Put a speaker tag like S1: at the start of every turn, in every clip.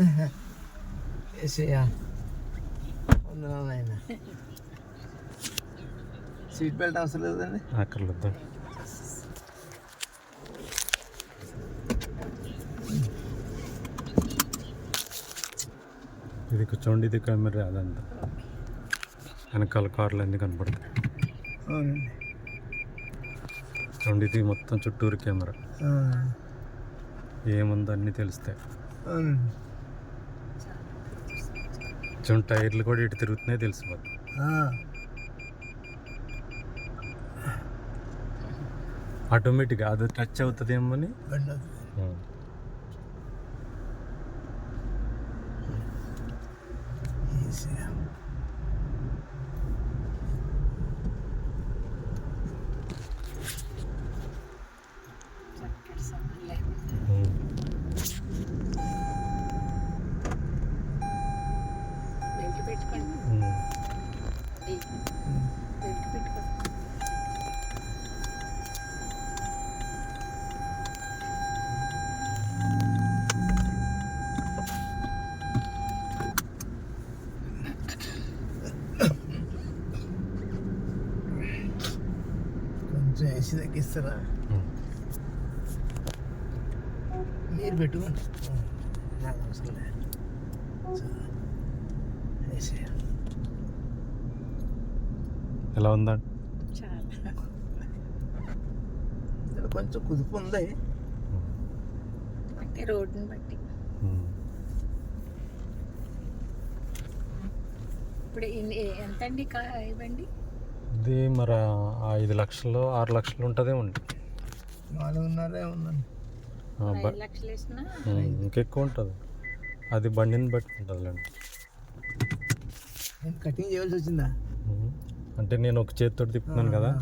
S1: వేసేయా ఆయన seat belt అవసరం లేదండి.
S2: అక్కర్లేదు. ఇది కూర్చోండి, ఇది కెమెరా అదంతా వెనకాల కార్లు అన్నీ కనపడతాయి.
S1: అవునండి.
S2: చూడండి, ఇది మొత్తం చుట్టూరు కెమెరా, ఏముందో అన్నీ తెలుస్తాయి.
S1: అవునండి.
S2: చూడండి, టైర్లు కూడా ఇటు తిరుగుతున్నాయి తెలిసిపోతుంది. ఆటోమేటిక్గా అది టచ్ అవుతుందేమో అని.
S1: కొంచెం వేసి తగ్గిస్తారా? మీరు పెట్టుకోండి, నాకు అవసరం లేదు.
S2: ఎలా ఉందండి?
S1: కొంచెం కుదుపు ఉంది
S3: రోడ్డుని బట్టి. ఇప్పుడు ఎంత అండి ఇవ్వండి?
S2: ఇది మరి 5 లక్షలు 6 లక్షలు ఉంటుందే ఉండి
S1: 4.5 ఉందండి.
S3: 5 లక్షలు వేసినా
S2: ఇంకెక్కువ ఉంటుంది. అది బండిని బట్టి ఉంటుందిలేండి.
S1: కటింగ్ చేయవలసి వచ్చిందా?
S2: అంటే నేను ఒక చేతితో తిప్పుతున్నాను కదా,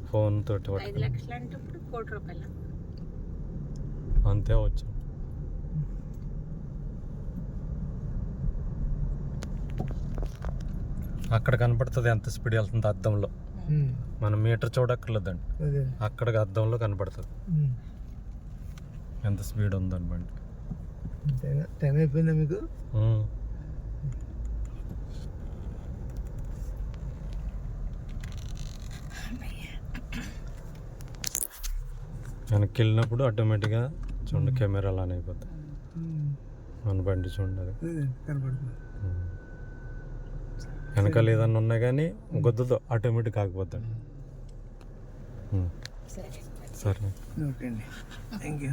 S2: ఫోన్ తోటి.
S3: 5 లక్షలు అంటే ఇప్పుడు 1 కోటి రూపాయలు
S2: అంతే వచ్చు. అక్కడ కనపడుతుంది ఎంత స్పీడ్ వెళ్తుంది అద్దంలో. మనం మీటర్ చూడక్కర్లేదండి, అక్కడికి అద్దంలో కనపడుతుంది ఎంత స్పీడ్ ఉందని బండి.
S1: టైం అయిపోయిందా మీకు?
S2: వెనక్కి వెళ్ళినప్పుడు ఆటోమేటిక్గా చూడండి కెమెరా అలానే అయిపోతుంది. మన బండి చూడండి అది
S1: కనపడుతుంది.
S2: వెనకాల ఏదన్నా ఉన్నా కానీ గొద్దుతో ఆటోమేటిక్ ఆగిపోతాడు. సరే,
S1: ఓకే అండి, థ్యాంక్ యూ.